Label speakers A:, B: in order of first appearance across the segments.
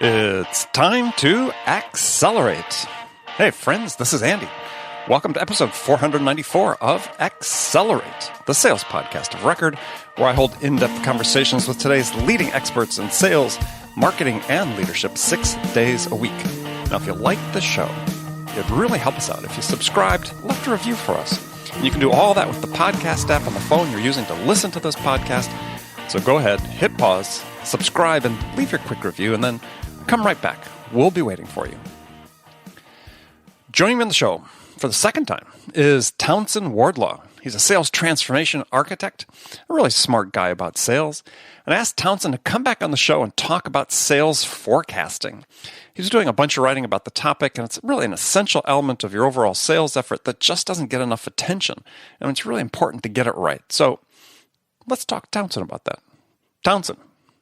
A: It's time to accelerate. Hey friends, this is Andy. Welcome to episode 494 of Accelerate, the sales podcast of record, where I hold in-depth conversations with today's leading experts in sales, marketing, and leadership 6 days a week. Now, if you like the show, it'd really help us out if you subscribed, left a review for us. And you can do all that with the podcast app on the phone you're using to listen to this podcast. So go ahead, hit pause, subscribe, and leave your quick review, and then come right back. We'll be waiting for you. Joining me on the show for the second time is Townsend Wardlaw. He's a sales transformation architect, a really smart guy about sales. And I asked Townsend to come back on the show and talk about sales forecasting. He's doing a bunch of writing about the topic, and it's really an essential element of your overall sales effort that just doesn't get enough attention. And it's really important to get it right. So let's talk to Townsend about that. Townsend,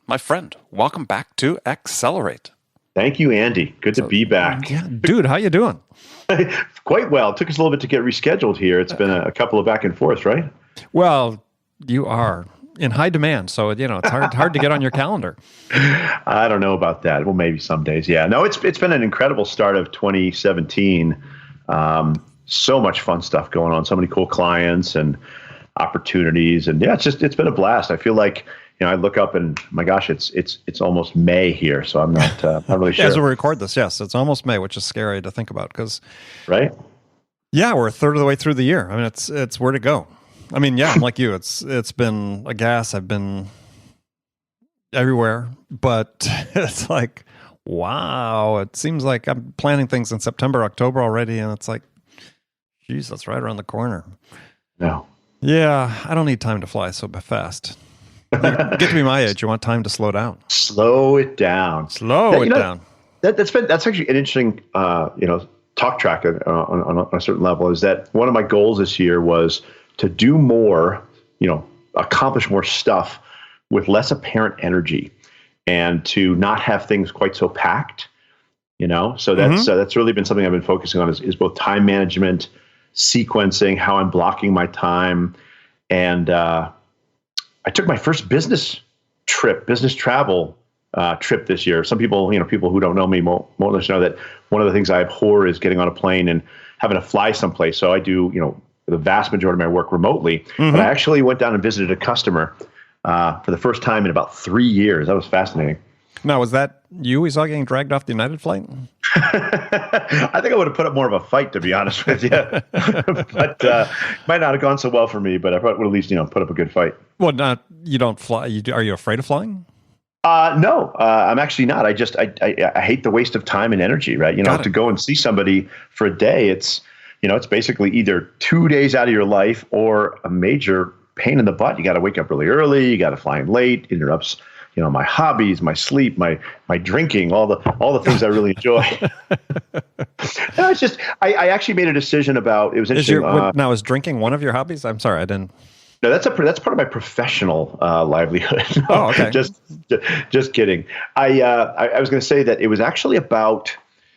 A: my friend, welcome back to Accelerate.
B: Thank you, Andy. Good to be back.
A: Yeah, dude, how you doing?
B: Quite well. It took us a little bit to get rescheduled here. It's been a couple of back and forth, right?
A: Well, you are in high demand, so it's hard to get on your calendar.
B: I don't know about that. Well, maybe some days. Yeah. No, it's been an incredible start of 2017. So much fun stuff going on. So many cool clients and opportunities, and yeah, it's been a blast. I feel like I look up and my gosh, it's almost May here, so I'm not really sure.
A: As we record this, yes, it's almost May, which is scary to think about because,
B: right?
A: Yeah, we're a third of the way through the year. I mean, it's where to go. I mean, yeah, I'm like you. It's been a gas. I've been everywhere, but it's like, wow. It seems like I'm planning things in September, October already, and it's like, geez, that's right around the corner.
B: No.
A: Yeah, I don't need time to fly so fast. You get to be my age, you want time to slow down.
B: Slow it down.
A: Slow it down.
B: That's actually an interesting talk track on a certain level. Is that one of my goals this year was to do more, accomplish more stuff with less apparent energy, and to not have things quite so packed. So that's really been something I've been focusing on is both time management, sequencing, how I'm blocking my time, and I took my first business travel trip this year. Some people, people who don't know me won't know that one of the things I abhor is getting on a plane and having to fly someplace. So I do, the vast majority of my work remotely. Mm-hmm. But I actually went down and visited a customer for the first time in about 3 years. That was fascinating.
A: Now, was that you we saw getting dragged off the United flight?
B: I think I would have put up more of a fight, to be honest with you. But might not have gone so well for me, but I would at least, put up a good fight.
A: Well, you don't fly. Are you afraid of flying?
B: No, I'm actually not. I hate the waste of time and energy, right? To go and see somebody for a day, it's basically either 2 days out of your life or a major pain in the butt. You got to wake up really early. You got to fly in late, interrupts my hobbies, my sleep, my drinking, all the things I really enjoy. No, it's just I actually made a decision about it was interesting.
A: Now, is drinking one of your hobbies? I'm sorry, I didn't.
B: No, that's part of my professional livelihood.
A: Oh, okay.
B: Just kidding. I was going to say that it was actually about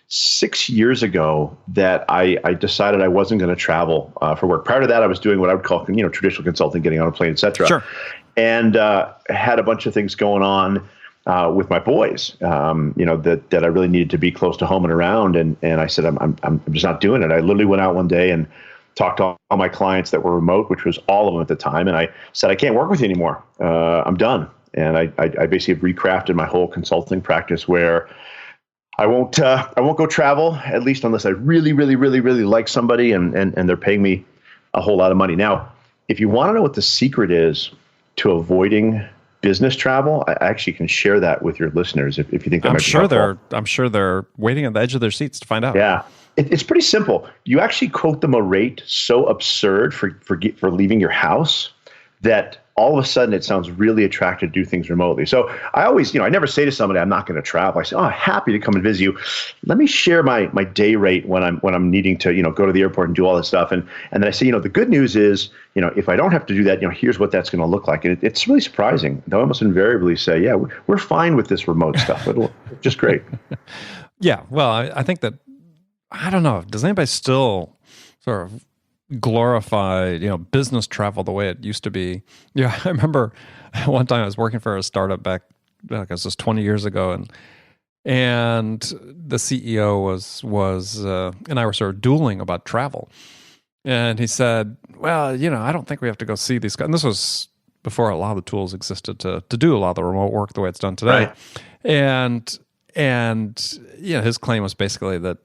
B: 6 years ago that I decided I wasn't going to travel for work. Prior to that, I was doing what I would call traditional consulting, getting on a plane, et cetera. Sure. And had a bunch of things going on with my boys, that I really needed to be close to home and around. And I said, I'm just not doing it. I literally went out one day and talked to all my clients that were remote, which was all of them at the time. And I said, I can't work with you anymore. I'm done. And I basically have recrafted my whole consulting practice where I won't go travel, at least unless I really, really, really, really like somebody and they're paying me a whole lot of money. Now, if you want to know what the secret is to avoiding business travel, I actually can share that with your listeners if you think that might be helpful.
A: I'm sure they're waiting at the edge of their seats to find out.
B: Yeah. It's pretty simple. You actually quote them a rate so absurd for leaving your house that all of a sudden it sounds really attractive to do things remotely. So I always, I never say to somebody, I'm not going to travel. I say, I'm happy to come and visit you. Let me share my day rate when I'm needing to, go to the airport and do all this stuff. And then I say, the good news is, if I don't have to do that, here's what that's going to look like. And it's really surprising. They'll almost invariably say, yeah, we're fine with this remote stuff. It'll just great.
A: Yeah. Well, I think that, I don't know. Does anybody still sort of glorify, business travel the way it used to be. Yeah, I remember one time I was working for a startup back, I guess it was 20 years ago, and the CEO was and I were sort of dueling about travel. And he said, well, I don't think we have to go see these guys. And this was before a lot of the tools existed to do a lot of the remote work the way it's done today.
B: Right.
A: And his claim was basically that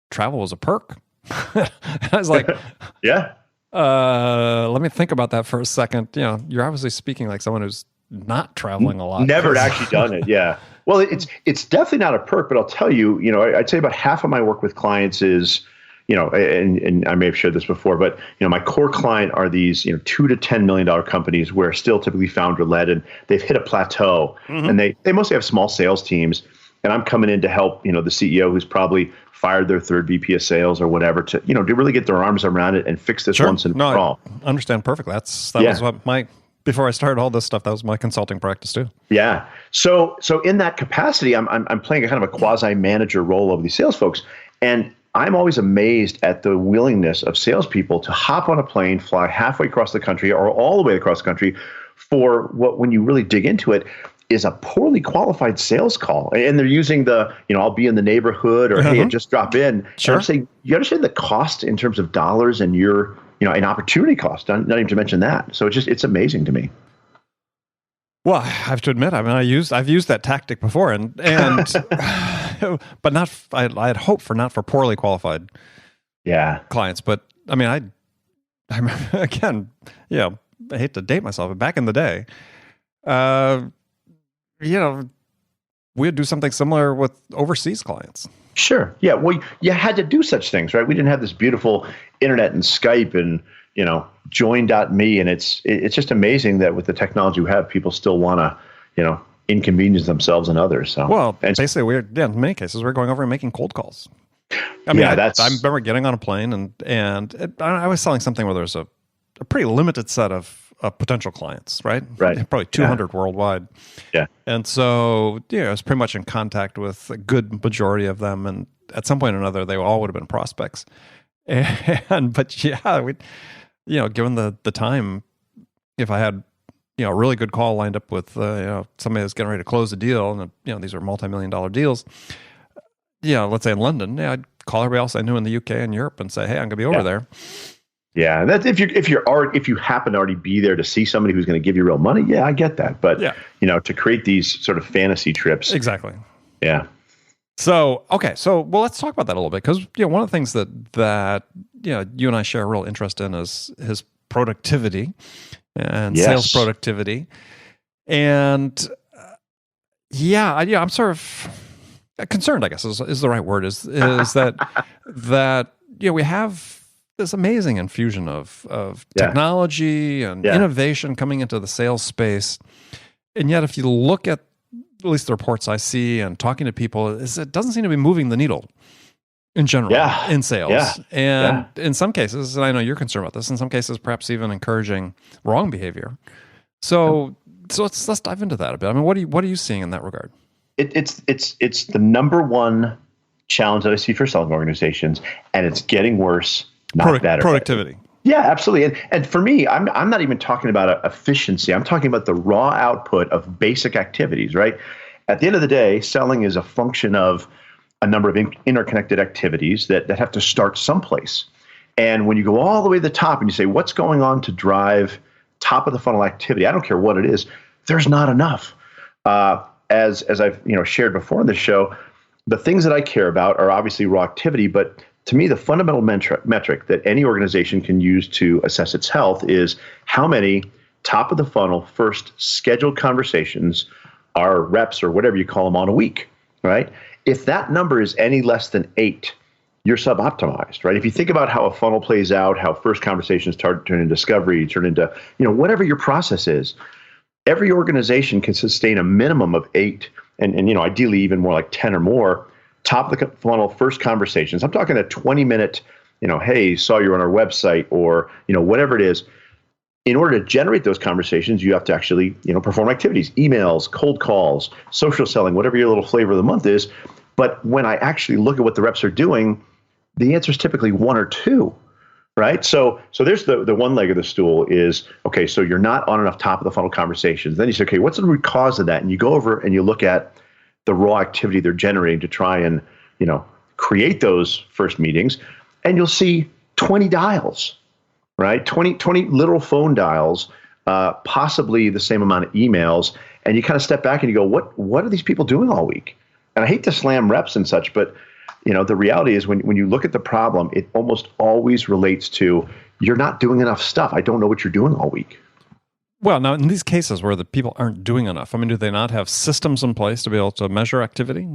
A: travel was a perk. I was like,
B: yeah.
A: Let me think about that for a second. You're obviously speaking like someone who's not traveling a lot.
B: Never actually done it. Yeah. Well, it's definitely not a perk, but I'll tell you, I'd say about half of my work with clients is, and I may have shared this before, but my core client are these, $2 to $10 million companies where still typically founder led, and they've hit a plateau, and they mostly have small sales teams. And I'm coming in to help, the CEO who's probably fired their third VP of sales or whatever to really get their arms around it and fix this once and for all.
A: I understand perfectly. That was what before I started all this stuff, that was my consulting practice too.
B: Yeah. So in that capacity, I'm playing a kind of a quasi manager role of these sales folks, and I'm always amazed at the willingness of salespeople to hop on a plane, fly halfway across the country or all the way across the country for what, when you really dig into it, is a poorly qualified sales call. And they're using I'll be in the neighborhood or, hey, just drop in.
A: Sure.
B: And I'm saying, you understand the cost in terms of dollars and your, an opportunity cost, not even to mention that. So it's amazing to me.
A: Well, I have to admit, I've used that tactic before, and but not. I had hoped for not for poorly qualified, clients. But I remember again. I hate to date myself, but back in the day, we'd do something similar with overseas clients.
B: Sure. Yeah. Well, you had to do such things, right? We didn't have this beautiful internet and Skype and join.me, and it's just amazing that with the technology we have, people still want to inconvenience themselves and others. So
A: basically in many cases we're going over and making cold calls. I remember getting on a plane and I was selling something where there's a pretty limited set of potential clients, right? Probably 200 worldwide.
B: Yeah.
A: And so I was pretty much in contact with a good majority of them, and at some point or another they all would have been prospects. Given the time, if I had a really good call lined up with somebody that's getting ready to close a deal, and these are multi-million-dollar deals, let's say in London, I'd call everybody else I knew in the UK and Europe and say, hey, I'm gonna be over there.
B: Yeah, that's if you happen to already be there to see somebody who's going to give you real money. Yeah, I get that, but to create these sort of fantasy trips,
A: exactly.
B: Yeah.
A: So let's talk about that a little bit, because one of the things that you and I share a real interest in is his productivity and sales productivity, and I'm sort of concerned, I guess is the right word, is that we have this amazing infusion of technology and innovation coming into the sales space, and yet if you look at least the reports I see and talking to people, it doesn't seem to be moving the needle in general in sales. And in some cases, and I know you're concerned about this, in some cases perhaps even encouraging wrong behavior. So let's dive into that a bit. What are you seeing in that regard?
B: It's the number one challenge that I see for selling organizations, and it's getting worse, not better.
A: Productivity.
B: Yeah, absolutely. And for me, I'm not even talking about efficiency. I'm talking about the raw output of basic activities, right? At the end of the day, selling is a function of a number of interconnected activities that have to start someplace. And when you go all the way to the top and you say, what's going on to drive top of the funnel activity? I don't care what it is. There's not enough. As I've shared before in this show, the things that I care about are obviously raw activity, but to me, the fundamental metric that any organization can use to assess its health is how many top of the funnel first scheduled conversations are reps or whatever you call them on a week, right? If that number is any less than 8, you're suboptimized, right? If you think about how a funnel plays out, how first conversations turn into discovery, turn into, whatever your process is, every organization can sustain a minimum of 8 and ideally even more like 10 or more top of the funnel first conversations. I'm talking a 20-minute, hey, saw you on our website, or, whatever it is. In order to generate those conversations, you have to actually, perform activities, emails, cold calls, social selling, whatever your little flavor of the month is. But when I actually look at what the reps are doing, the answer is typically 1 or 2, Right. So there's the one leg of the stool is, okay, so you're not on enough top of the funnel conversations. Then you say, okay, what's the root cause of that? And you go over and you look at the raw activity they're generating to try and, create those first meetings, and you'll see 20 dials, right? 20 literal phone dials, possibly the same amount of emails. And you kind of step back and you go, what are these people doing all week? And I hate to slam reps and such, but the reality is when you look at the problem, it almost always relates to you're not doing enough stuff. I don't know what you're doing all week.
A: Well, now in these cases where the people aren't doing enough, I mean, do they not have systems in place to be able to measure activity?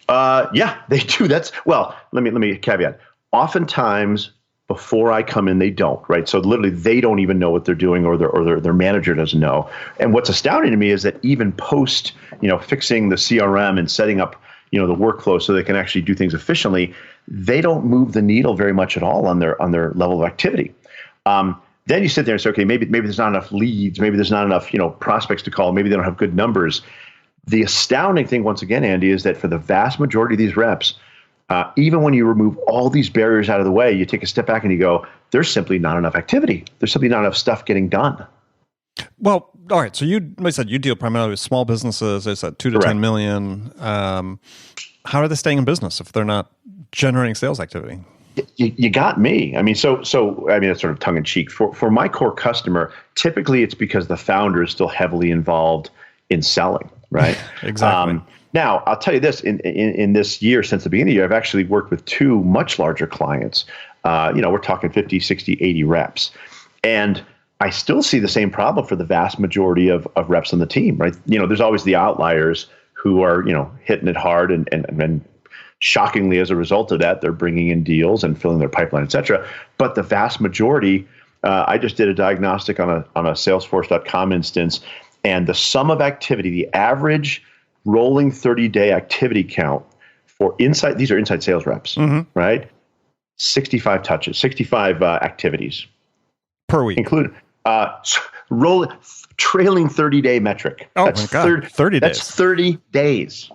B: Yeah, they do. Let me caveat. Oftentimes before I come in, they don't, right? So literally they don't even know what they're doing or their manager doesn't know. And what's astounding to me is that even post, fixing the CRM and setting up the workflow so they can actually do things efficiently, they don't move the needle very much at all on their level of activity. Then you sit there and say, okay, maybe there's not enough leads, maybe there's not enough prospects to call, maybe they don't have good numbers. The astounding thing, once again, Andy, is that for the vast majority of these reps, even when you remove all these barriers out of the way, you take a step back and you go, there's simply not enough activity. There's simply not enough stuff getting done.
A: Well, all right. So like I said, you deal primarily with small businesses. It's at 2 to 10 million. How are they staying in business if they're not generating sales activity?
B: You got me. I mean, so it's sort of tongue in cheek. For my core customer, typically it's because the founder is still heavily involved in selling, right?
A: Exactly.
B: Now, I'll tell you this: in this year, since the beginning of the year, I've actually worked with 2 much larger clients. We're talking 50, 60, 80 reps, and I still see the same problem for the vast majority of reps on the team, right? There's always the outliers who are, hitting it hard and shockingly, as a result of that, they're bringing in deals and filling their pipeline, et cetera. But the vast majority, I just did a diagnostic on a Salesforce.com instance, and the sum of activity, the average rolling 30-day activity count for these are inside sales reps, right? 65 touches, 65 activities
A: per week,
B: including trailing 30-day metric.
A: Oh my God, 30 days.
B: That's 30 days.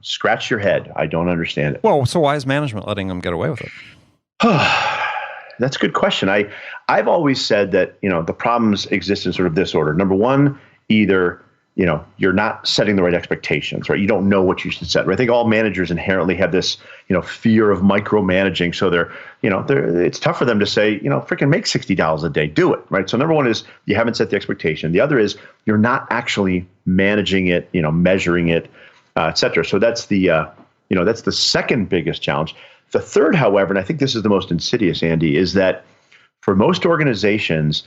B: Scratch your head. I don't understand it.
A: Well, so why is management letting them get away with it?
B: That's a good question. I've always said that, the problems exist in sort of this order. Number one, either, you're not setting the right expectations, right? You don't know what you should set. Right? I think all managers inherently have this, fear of micromanaging. So it's tough for them to say, freaking make $60 a day, do it, right? So number one is you haven't set the expectation. The other is you're not actually managing it, measuring it, et cetera. So that's the second biggest challenge. The third, however, and I think this is the most insidious, Andy, is that for most organizations,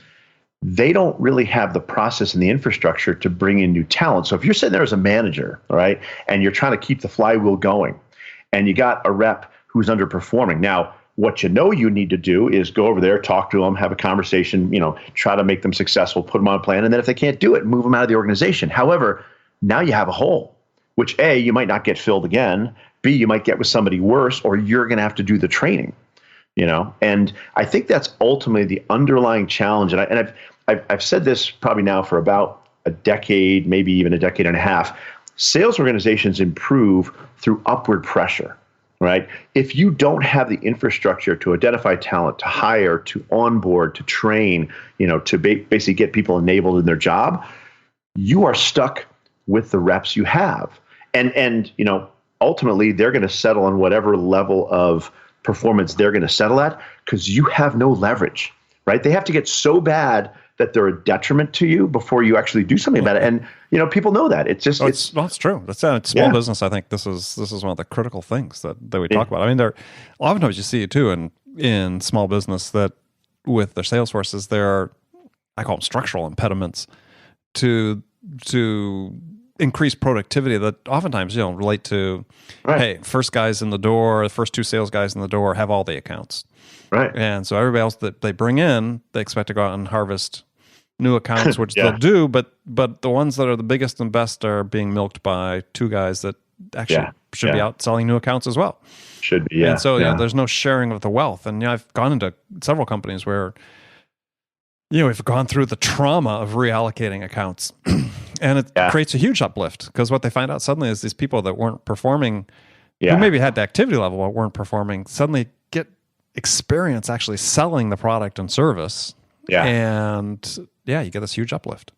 B: they don't really have the process and the infrastructure to bring in new talent. So if you're sitting there as a manager, all right, and you're trying to keep the flywheel going, and you got a rep who's underperforming. Now, what you need to do is go over there, talk to them, have a conversation, try to make them successful, put them on a plan, and then if they can't do it, move them out of the organization. However, now you have a hole, which A, you might not get filled again, B, you might get with somebody worse, or you're going to have to do the training, And I think that's ultimately the underlying challenge. And I've said this probably now for about a decade, maybe even a decade and a half. Sales organizations improve through upward pressure, right? If you don't have the infrastructure to identify talent, to hire, to onboard, to train, to basically get people enabled in their job, you are stuck with the reps you have. And ultimately, they're going to settle on whatever level of performance they're going to settle at because you have no leverage, right? They have to get so bad that they're a detriment to you before you actually do something about it. And people know that. It's just
A: it's true. That's small business. I think this is one of the critical things that we talk about. I mean, oftentimes you see it too in small business that with their sales forces, there are, I call them structural impediments to increase productivity that oftentimes relate to, hey, first guys in the door, the first 2 sales guys in the door have all the accounts,
B: right?
A: And so everybody else that they bring in, they expect to go out and harvest new accounts, which they'll do, but the ones that are the biggest and best are being milked by 2 guys that actually should be out selling new accounts as well.
B: Should be, yeah.
A: And so there's no sharing of the wealth. And I've gone into several companies where we've gone through the trauma of reallocating accounts. And it creates a huge uplift because what they find out suddenly is these people that weren't performing, who maybe had the activity level but weren't performing, suddenly get experience actually selling the product and service.
B: Yeah.
A: And yeah, you get this huge uplift.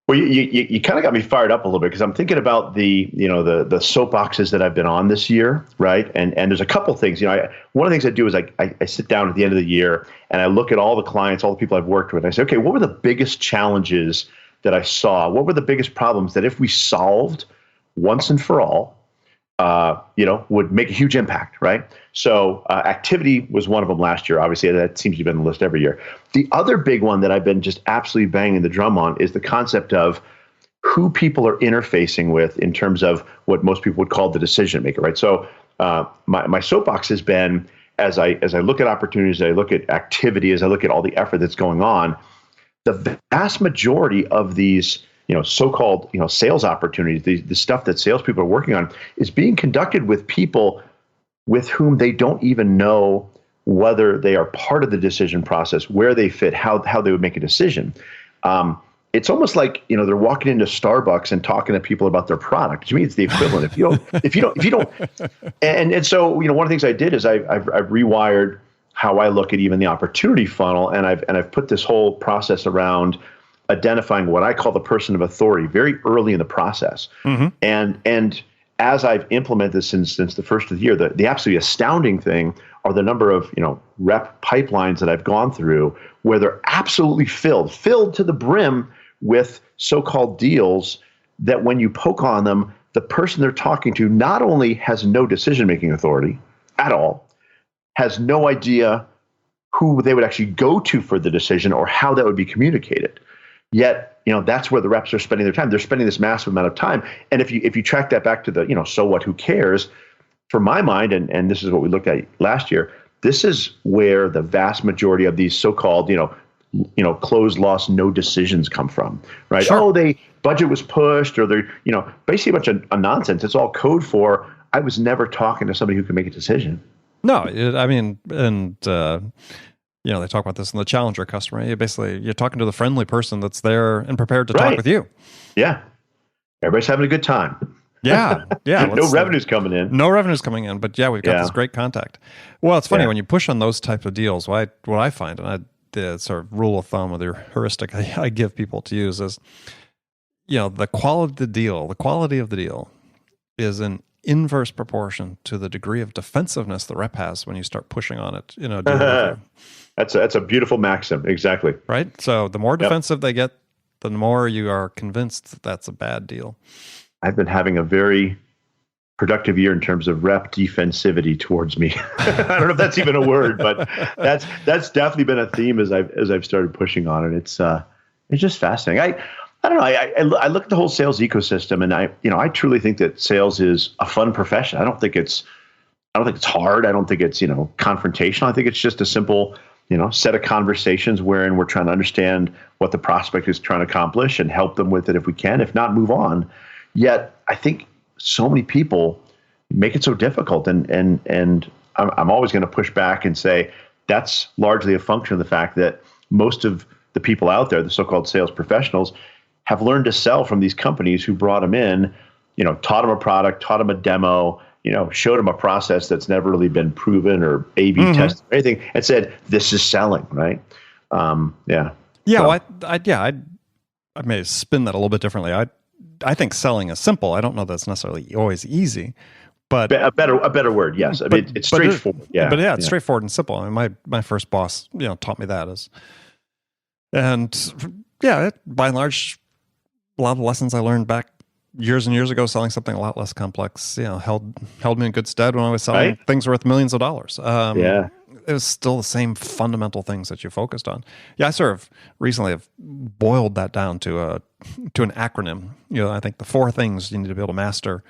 B: Well, you kind of got me fired up a little bit because I'm thinking about the soapboxes that I've been on this year, right? And there's a couple things. One of the things I do is I sit down at the end of the year and I look at all the clients, all the people I've worked with. And I say, okay, what were the biggest challenges that I saw? What were the biggest problems that if we solved once and for all, would make a huge impact, right? So activity was one of them last year. Obviously, that seems to be on the list every year. The other big one that I've been just absolutely banging the drum on is the concept of who people are interfacing with in terms of what most people would call the decision maker, right? So my soapbox has been, as I look at opportunities, as I look at activity, as I look at all the effort that's going on, the vast majority of these so-called sales opportunities, the stuff that salespeople are working on, is being conducted with people with whom they don't even know whether they are part of the decision process, where they fit, how they would make a decision. It's almost like they're walking into Starbucks and talking to people about their product. To me, it's the equivalent. If you don't, and so one of the things I did is I've rewired how I look at even the opportunity funnel, and I've put this whole process around identifying what I call the person of authority very early in the process. Mm-hmm. And as I've implemented this since the first of the year, the absolutely astounding thing are the number of rep pipelines that I've gone through where they're absolutely filled to the brim with so-called deals that when you poke on them, the person they're talking to not only has no decision-making authority at all, has no idea who they would actually go to for the decision or how that would be communicated. Yet, that's where the reps are spending their time. They're spending this massive amount of time. And if you track that back to the, so what, who cares? For my mind, and this is what we looked at last year, this is where the vast majority of these so-called, closed loss, no decisions come from, right?
A: Sure.
B: Oh, they budget was pushed, or they're, basically a bunch of nonsense. It's all code for, I was never talking to somebody who could make a decision.
A: No, they talk about this in the Challenger customer. You're talking to the friendly person that's there and prepared to talk with you.
B: Yeah. Everybody's having a good time.
A: Yeah.
B: No revenue's coming in.
A: No revenue's coming in, but we've got this great contact. Well, it's funny when you push on those type of deals. What I find, and the sort of rule of thumb or the heuristic I give people to use is, the quality of the deal is an inverse proportion to the degree of defensiveness the rep has when you start pushing on it.
B: That's a beautiful maxim. Exactly.
A: Right. So the more defensive they get, the more you are convinced that that's a bad deal.
B: I've been having a very productive year in terms of rep defensivity towards me. I don't know if that's even a word, but that's definitely been a theme as I've started pushing on it. It's just fascinating. I don't know. I look at the whole sales ecosystem, and I truly think that sales is a fun profession. I don't think it's hard. I don't think it's confrontational. I think it's just a simple set of conversations wherein we're trying to understand what the prospect is trying to accomplish and help them with it if we can. If not, move on. Yet I think so many people make it so difficult, and I'm always going to push back and say that's largely a function of the fact that most of the people out there, the so-called sales professionals, have learned to sell from these companies who brought them in, taught them a product, taught them a demo, showed them a process that's never really been proven or A/B tested or anything, and said, "This is selling," right?
A: Yeah.
B: So,
A: I may spin that a little bit differently. I think selling is simple. I don't know that's necessarily always easy, but
B: a better word, yes. I mean, it's straightforward.
A: It's straightforward and simple. I mean, my first boss, taught me that by and large, a lot of the lessons I learned back years and years ago selling something a lot less complex, held me in good stead when I was selling things worth millions of dollars. It was still the same fundamental things that you focused on. Yeah, I sort of recently have boiled that down to an acronym. I think the 4 things you need to be able to master.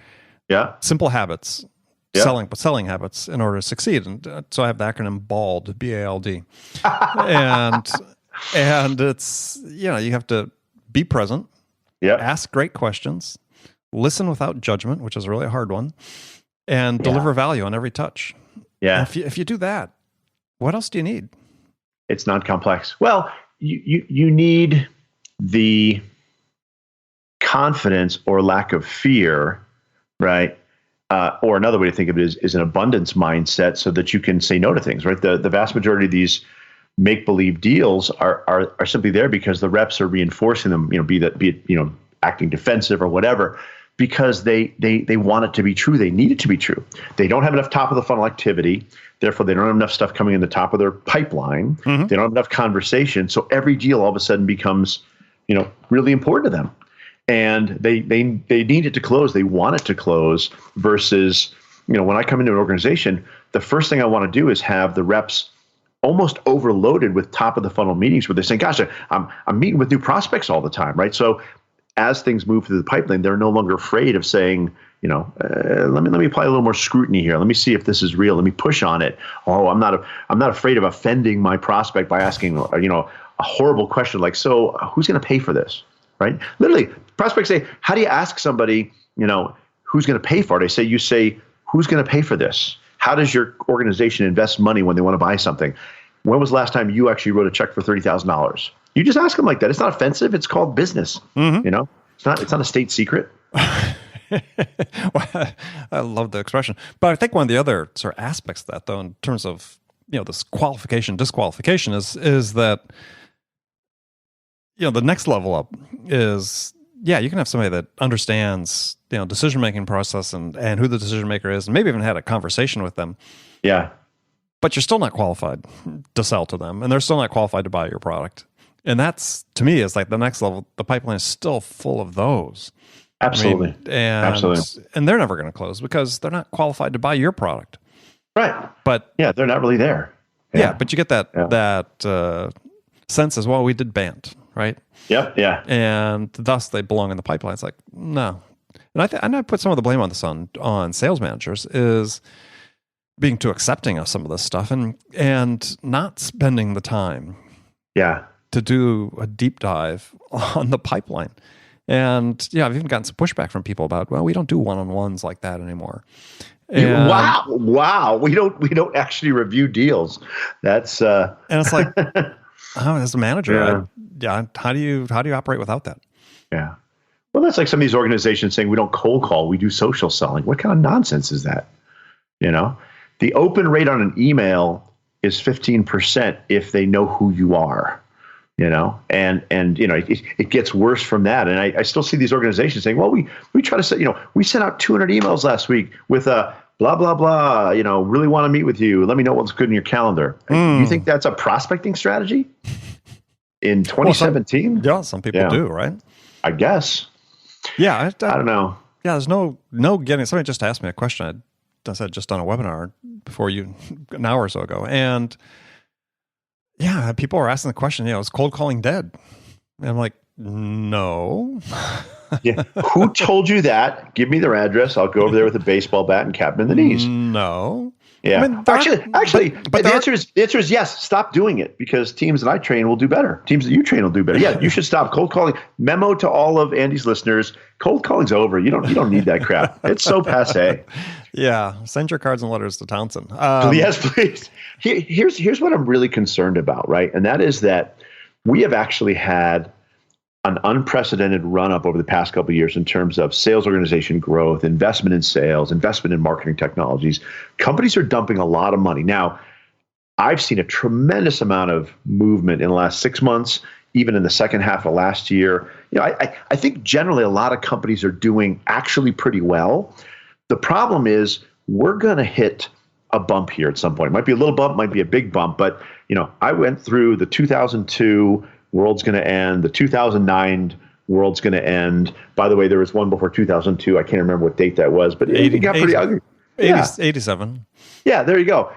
B: Yeah.
A: Simple habits, selling habits in order to succeed. And so I have the acronym BALD, B-A-L-D. and it's, you have to be present, ask great questions, listen without judgment, which is really a hard one, and deliver value on every touch.
B: Yeah.
A: And if you do that, what else do you need?
B: It's not complex. Well, you need the confidence or lack of fear, right, Or another way to think of it is an abundance mindset, so that you can say no to things, right? The vast majority of these make-believe deals are simply there because the reps are reinforcing them, be it acting defensive or whatever, because they want it to be true. They need it to be true. They don't have enough top of the funnel activity. Therefore, they don't have enough stuff coming in the top of their pipeline. Mm-hmm. They don't have enough conversation. So every deal all of a sudden becomes, really important to them. And they need it to close. They want it to close versus, when I come into an organization, the first thing I want to do is have the reps almost overloaded with top of the funnel meetings where they're saying, gosh, I'm meeting with new prospects all the time, right? So as things move through the pipeline, they're no longer afraid of saying, let me apply a little more scrutiny here. Let me see if this is real. Let me push on it. Oh, I'm not afraid of offending my prospect by asking, a horrible question like, so who's going to pay for this, right? Literally, prospects say, how do you ask somebody, who's going to pay for it? You say, who's going to pay for this? How does your organization invest money when they want to buy something? When was the last time you actually wrote a check for $30,000? You just ask them like that. It's not offensive. It's called business. Mm-hmm. It's not a state secret.
A: Well, I love the expression. But I think one of the other sort of aspects of that, though, in terms of this qualification, disqualification, is that the next level up is, you can have somebody that understands decision-making process and who the decision maker is, and maybe even had a conversation with them.
B: Yeah.
A: But you're still not qualified to sell to them, and they're still not qualified to buy your product. And that's, to me, is like the next level. The pipeline is still full of those.
B: Absolutely. Absolutely.
A: And they're never going to close because they're not qualified to buy your product.
B: Right.
A: But
B: they're not really there.
A: Yeah, but you get that sense as well. We did BANT, right?
B: Yep. Yeah.
A: And thus they belong in the pipeline. It's like, no. And I put some of the blame on this on sales managers is being too accepting of some of this stuff and not spending the time.
B: Yeah.
A: To do a deep dive on the pipeline. And I've even gotten some pushback from people about, well, we don't do one-on-ones like that anymore. And,
B: wow. We don't actually review deals. That's
A: and it's like, as a manager, how do you operate without that?
B: Yeah. Well, that's like some of these organizations saying we don't cold call, we do social selling. What kind of nonsense is that? The open rate on an email is 15% if they know who you are. It gets worse from that. And I still see these organizations saying, well, we try to say, we sent out 200 emails last week with a blah, blah, blah, really want to meet with you. Let me know what's good in your calendar. You think that's a prospecting strategy in 2017?
A: Some people do, right?
B: I guess.
A: Yeah.
B: I don't know.
A: Yeah. There's no getting, somebody just asked me a question. I said just on a webinar before you an hour or so ago. And people are asking the question, is cold calling dead? And I'm like, no.
B: Yeah. Who told you that? Give me their address. I'll go over there with a baseball bat and cap them in the knees.
A: No.
B: Yeah. I mean, actually, but the answer is yes. Stop doing it because teams that I train will do better. Teams that you train will do better. Yeah, you should stop cold calling. Memo to all of Andy's listeners: cold calling's over. You don't need that crap. It's so passé.
A: Yeah, send your cards and letters to Townsend.
B: Yes, please. Here's what I'm really concerned about, right? And that is that we have actually had an unprecedented run up over the past couple of years in terms of sales organization growth, investment in sales, investment in marketing technologies. Companies are dumping a lot of money. Now, I've seen a tremendous amount of movement in the last 6 months, even in the second half of last year. I think generally a lot of companies are doing actually pretty well. The problem is we're going to hit a bump here at some point. It might be a little bump, might be a big bump, but I went through the 2002 world's going to end, the 2009 world's going to end. By the way, there was one before 2002. I can't remember what date that was, but it got pretty ugly.
A: 87.
B: Yeah, there you go.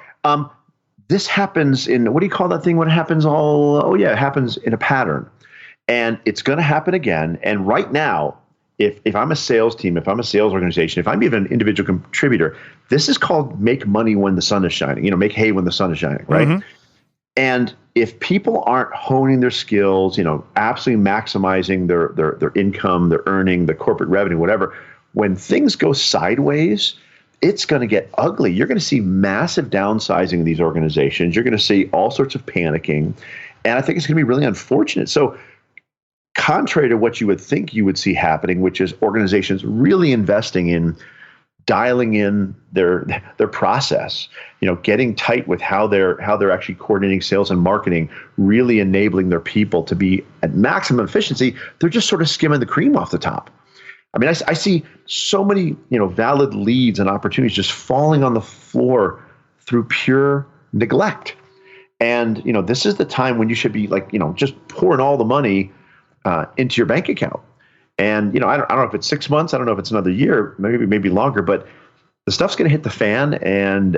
B: This happens in, what do you call that thing when it happens it happens in a pattern. And it's going to happen again. And right now, if I'm a sales team, if I'm a sales organization, if I'm even an individual contributor, this is called make money when the sun is shining, make hay when the sun is shining, right? Mm-hmm. And if people aren't honing their skills, absolutely maximizing their income, their earning, the corporate revenue, whatever, when things go sideways, it's going to get ugly. You're going to see massive downsizing in these organizations. You're going to see all sorts of panicking. And I think it's going to be really unfortunate. So contrary to what you would think you would see happening, which is organizations really investing in dialing in their process, getting tight with how they're actually coordinating sales and marketing, really enabling their people to be at maximum efficiency, they're just sort of skimming the cream off the top. I mean, I see so many, valid leads and opportunities just falling on the floor through pure neglect. And, this is the time when you should be just pouring all the money into your bank account. And, I don't know if it's 6 months, I don't know if it's another year, maybe longer, but the stuff's going to hit the fan, and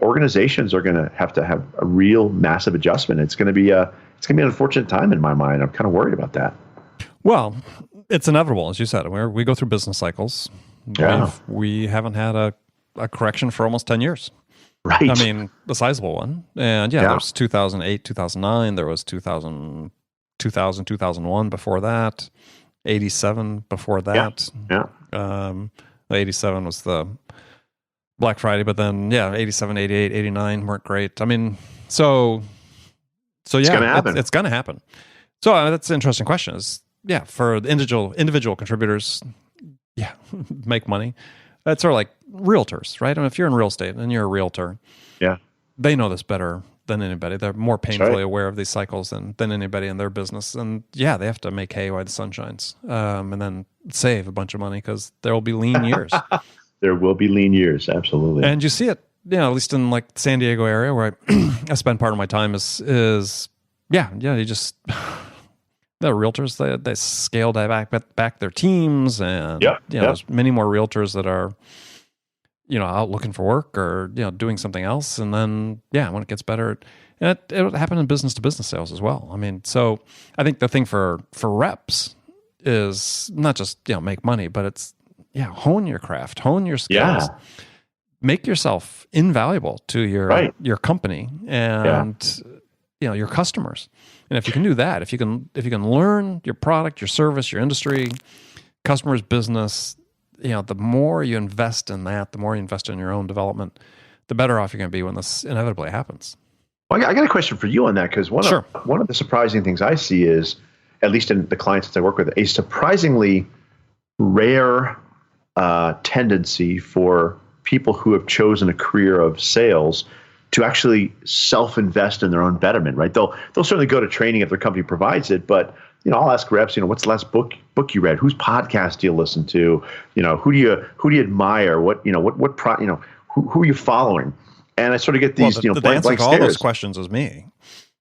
B: organizations are going to have a real massive adjustment. It's going to be an unfortunate time in my mind. I'm kind of worried about that.
A: Well, it's inevitable, as you said. We go through business cycles.
B: Yeah.
A: We haven't had a correction for almost 10 years.
B: Right.
A: I mean, a sizable one. And there was 2008, 2009. There was 2000, 2001 before that. 87 before that.
B: Yeah.
A: 87 was the Black Friday, but then 87, 88, 89 weren't great. I mean, so yeah, it's going to happen. So that's an interesting question. For the individual contributors, make money. That's sort of like realtors, right? I mean, if you're in real estate and you're a realtor, they know this better than anybody. They're more painfully aware of these cycles than anybody in their business. And they have to make hay while the sun shines, and then save a bunch of money because there will be lean years.
B: There will be lean years, absolutely.
A: And you see it, at least in like the San Diego area where I spend part of my time is you just the realtors they scaled back their teams, and there's many more realtors that are out looking for work or doing something else, and then when it gets better, and it happen in business to business sales as well. I mean, so I think the thing for reps is not just make money, but it's hone your craft, hone your skills, make yourself invaluable to your company and your customers. And if you can do that, if you can learn your product, your service, your industry, customers, business, the more you invest in that, the more you invest in your own development, the better off you're going to be when this inevitably happens.
B: Well, I got a question for you on that, because one of the surprising things I see is, at least in the clients that I work with, a surprisingly rare tendency for people who have chosen a career of sales to actually self-invest in their own betterment, right? They'll certainly go to training if their company provides it, but I'll ask reps, what's the last book you read? Whose podcast do you listen to? Who do you admire? Who are you following? And I sort of get these,
A: the
B: blank
A: answer to
B: stares.
A: all those questions is me.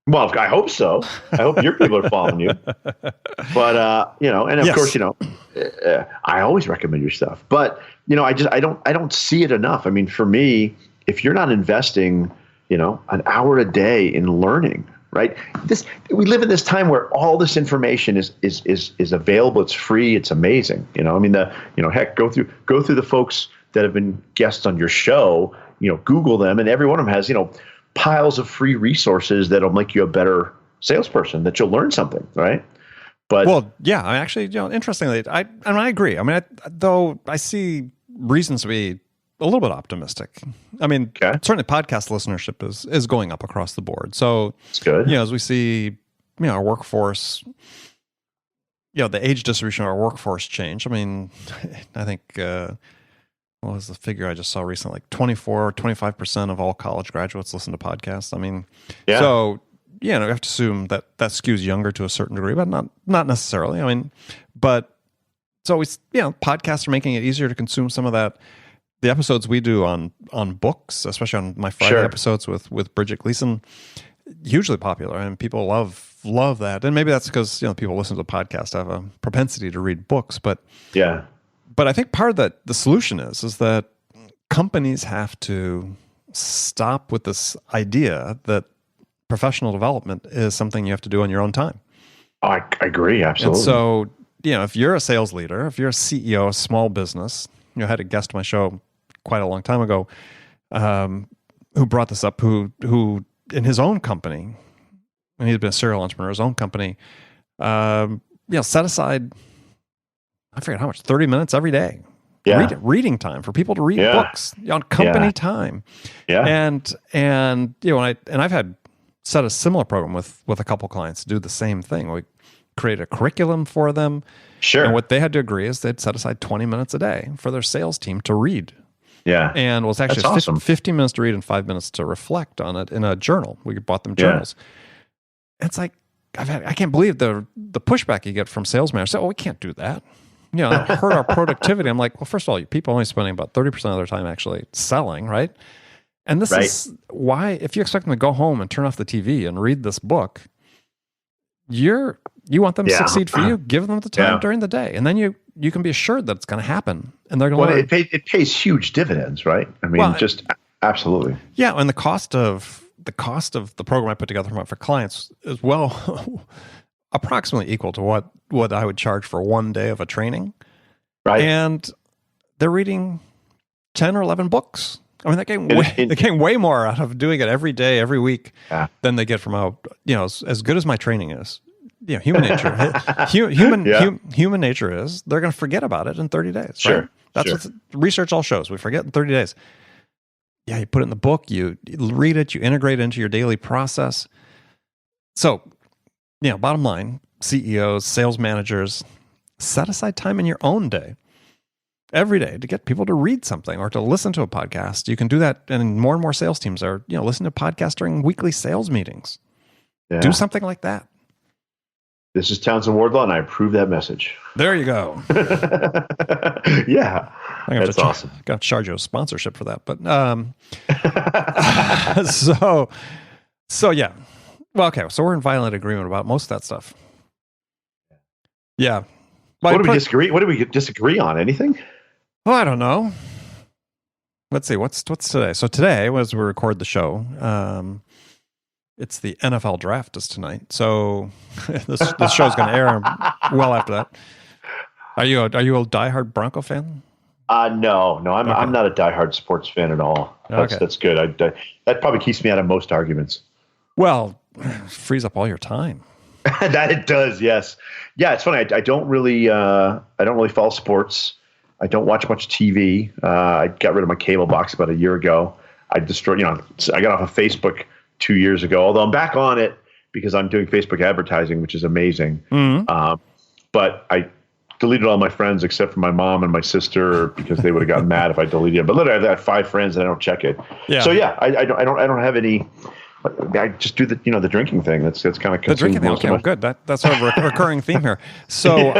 B: Well, I hope so. I hope your people are following you. But and of course, I always recommend your stuff. But I don't see it enough. I mean, for me, if you're not investing, an hour a day in learning, right? We live in this time where all this information is available. It's free. It's amazing. Heck, go through the folks that have been guests on your show. Google them, and every one of them has piles of free resources that'll make you a better salesperson. That you'll learn something, right? But
A: actually, interestingly, I agree. I mean, though I see reasons to be a little bit optimistic. I mean, certainly podcast listenership is going up across the board. So
B: it's good.
A: As we see, our workforce, the age distribution of our workforce change. I mean, I think, what was the figure I just saw recently? Like 25% of all college graduates listen to podcasts. I mean, so, we have to assume that skews younger to a certain degree, but not necessarily. I mean, but so we, podcasts are making it easier to consume some of that. The episodes we do on books, especially on my Friday episodes with Bridget Gleason, hugely popular, and people love that. And maybe that's because people listen to the podcast have a propensity to read books, but I think part of the solution is that companies have to stop with this idea that professional development is something you have to do on your own time.
B: I agree, absolutely.
A: And so if you're a sales leader, if you're a CEO of a small business, I had a guest on my show quite a long time ago who brought this up, who in his own company, and he's been a serial entrepreneur, his own company, set aside, I forget how much, 30 minutes every day. Reading time for people to read books on company time. And I've had set a similar program with a couple clients to do the same thing. create a curriculum for them.
B: Sure.
A: And what they had to agree is they'd set aside 20 minutes a day for their sales team to read.
B: Yeah.
A: And it was actually
B: awesome.
A: 15 minutes to read and 5 minutes to reflect on it in a journal. We bought them journals. It's like, I can't believe the pushback you get from sales managers. Say, we can't do that. It hurt our productivity. I'm like, well, first of all, people are only spending about 30% of their time actually selling, right? And this is why, if you expect them to go home and turn off the TV and read this book, you want them to succeed for you, give them the time during the day. And then you can be assured that it's going to happen. And they're going to
B: it pays huge dividends, right? I mean, just absolutely.
A: Yeah, and the cost of the program I put together for clients is approximately equal to what I would charge for 1 day of a training.
B: Right.
A: And they're reading 10 or 11 books. I mean, they're getting way more out of doing it every day, every week than they get from as good as my training is. Human nature. Human nature is they're going to forget about it in 30 days.
B: Sure.
A: Right? That's what the research all shows. We forget in 30 days. Yeah, you put it in the book, you read it, you integrate it into your daily process. So, bottom line, CEOs, sales managers, set aside time in your own day, every day, to get people to read something or to listen to a podcast. You can do that, and more and more sales teams are, listening to podcasts during weekly sales meetings. Yeah. Do something like that.
B: This is Townsend Wardlaw, and I approve that message.
A: There you go.
B: Yeah, that's awesome.
A: Got to charge you a sponsorship for that, but so yeah. Well, okay, so we're in violent agreement about most of that stuff. Yeah.
B: What do we disagree? What do we disagree on? Anything?
A: Oh, I don't know. Let's see. What's today? So today, as we record the show, it's the NFL draft is tonight. So this show's going to air well after that. Are you a diehard Bronco fan?
B: No. I'm not a diehard sports fan at all. That's good. That probably keeps me out of most arguments.
A: Well, frees up all your time.
B: That it does. Yes. Yeah. It's funny. I don't really follow sports. I don't watch much TV. I got rid of my cable box about a year ago. I destroyed. I got off of Facebook 2 years ago. Although I'm back on it because I'm doing Facebook advertising, which is amazing. Mm-hmm. But I deleted all my friends except for my mom and my sister because they would have gotten mad if I deleted it. But literally, I've got 5 friends and I don't check it. Yeah. So yeah, I don't have any. I just do the drinking thing. That's kind of
A: the drinking thing. Okay, well, good. That's sort of a recurring theme here. So,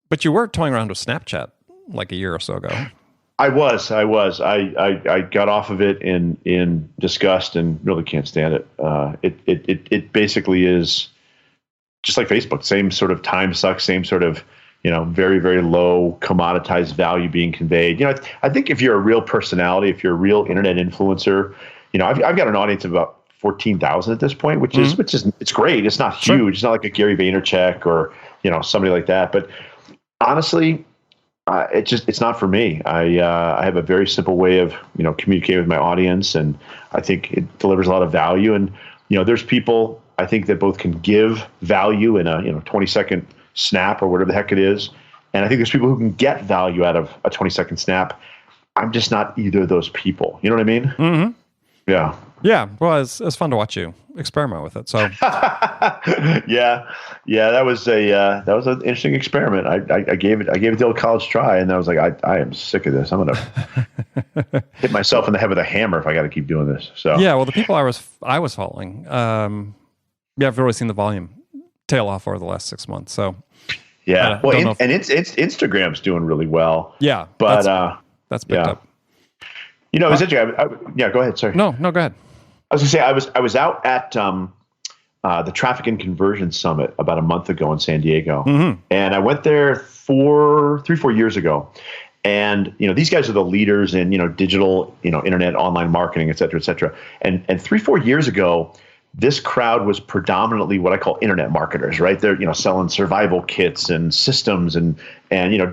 A: but you were toying around with Snapchat like a year or so ago.
B: I was. I got off of it in disgust and really can't stand it. It basically is just like Facebook. Same sort of time suck. Same sort of very, very low commoditized value being conveyed. I think if you're a real personality, if you're a real internet influencer. I've got an audience of about 14,000 at this point, which is it's great. It's not huge. Sure. It's not like a Gary Vaynerchuk or somebody like that. But honestly, it's not for me. I have a very simple way of communicating with my audience, and I think it delivers a lot of value. And there's people I think that both can give value in a 20-second snap or whatever the heck it is, and I think there's people who can get value out of a 20-second snap. I'm just not either of those people. You know what I mean?
A: Mm-hmm.
B: Yeah.
A: Yeah. Well, it's fun to watch you experiment with it. So.
B: Yeah. That was an interesting experiment. I gave it the old college try, and I was like, I am sick of this. I'm gonna hit myself in the head with a hammer if I got to keep doing this. So.
A: Yeah. Well, the people I was following, I've really seen the volume tail off over the last 6 months. So.
B: Yeah. Well, and it's Instagram's doing really well.
A: Yeah.
B: But
A: that's picked up.
B: It's interesting. Go ahead. Sorry.
A: No, go ahead.
B: I was going to say, I was out at the Traffic and Conversion Summit about a month ago in San Diego. Mm-hmm. And I went there 4 years ago. And, these guys are the leaders in, digital, internet, online marketing, et cetera, et cetera. And 3-4 years ago, this crowd was predominantly what I call internet marketers, right? They're, selling survival kits and systems and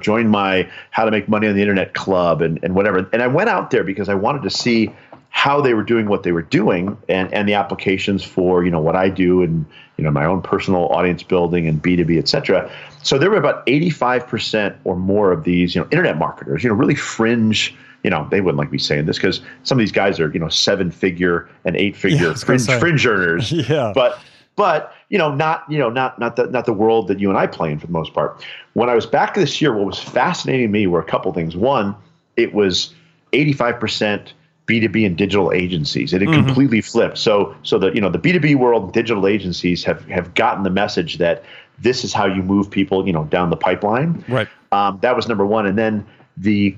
B: join my How to Make Money on the Internet club and whatever. And I went out there because I wanted to see how they were doing what they were doing and the applications for, what I do and, my own personal audience building and B2B, et cetera. So there were about 85% or more of these, internet marketers, really fringe. They wouldn't like me saying this because some of these guys are, 7-figure and 8-figure fringe earners.
A: Yeah.
B: But not the world that you and I play in for the most part. When I was back this year, what was fascinating to me were a couple things. One, it was 85% B2B and digital agencies. It had completely flipped. So the B2B world, digital agencies have gotten the message that this is how you move people, down the pipeline.
A: Right.
B: That was number one. And then the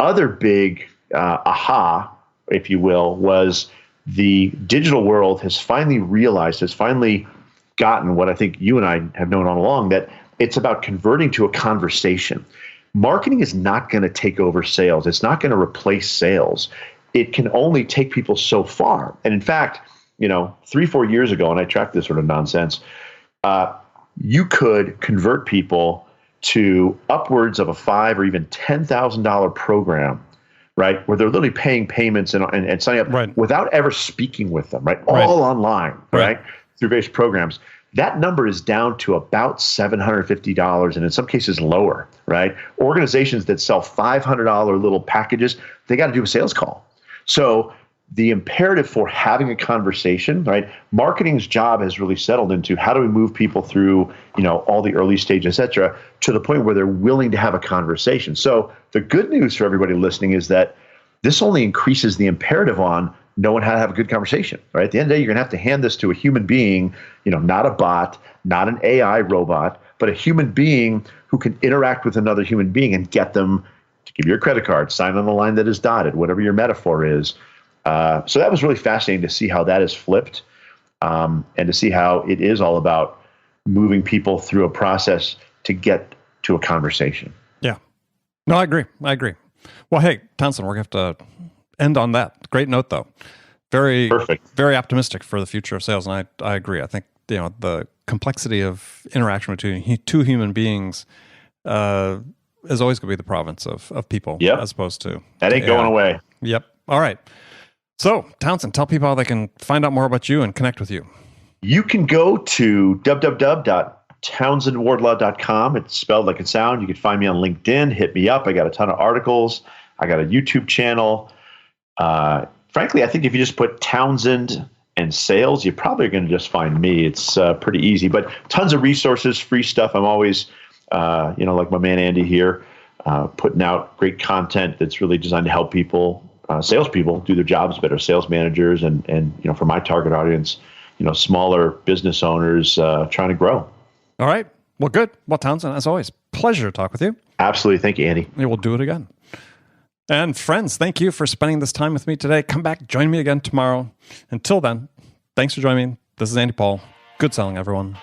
B: other big aha, if you will, was the digital world has finally gotten what I think you and I have known all along, that it's about converting to a conversation. Marketing is not going to take over sales. It's not going to replace sales. It can only take people so far. And in fact, 3-4 years ago, and I tracked this sort of nonsense, you could convert people to upwards of a $5,000 or even $10,000 program, right, where they're literally paying payments and signing up without ever speaking with them, right, all online, right, through various programs. That number is down to about $750, and in some cases lower, right? Organizations that sell $500 little packages, they got to do a sales call. So the imperative for having a conversation, right? Marketing's job has really settled into how do we move people through, all the early stages, et cetera, to the point where they're willing to have a conversation. So the good news for everybody listening is that this only increases the imperative on knowing how to have a good conversation, right? At the end of the day, you're going to have to hand this to a human being, not a bot, not an AI robot, but a human being who can interact with another human being and get them to give you a credit card, sign on the line that is dotted, whatever your metaphor is. So that was really fascinating to see how that has flipped, and to see how it is all about moving people through a process to get to a conversation.
A: Yeah. No, I agree. Well, hey, Townsend, we're going to have to end on that. Great note, though. Very perfect. Very optimistic for the future of sales, and I agree. I think the complexity of interaction between two human beings is always going to be the province of people, as opposed to
B: that ain't going away.
A: Yep. All right. So, Townsend, tell people how they can find out more about you and connect with you.
B: You can go to www.townsendwardlaw.com. It's spelled like it sounds. You can find me on LinkedIn. Hit me up. I got a ton of articles. I got a YouTube channel. Frankly, I think if you just put Townsend and sales, you're probably going to just find me. It's pretty easy, but tons of resources, free stuff. I'm always, like my man Andy here, putting out great content that's really designed to help people, salespeople, do their jobs better. Sales managers and for my target audience, smaller business owners trying to grow.
A: All right. Well, good. Well, Townsend, as always, pleasure to talk with you.
B: Absolutely. Thank you, Andy.
A: We'll do it again. And friends, thank you for spending this time with me today. Come back, join me again tomorrow. Until then, thanks for joining me. This is Andy Paul. Good selling, everyone.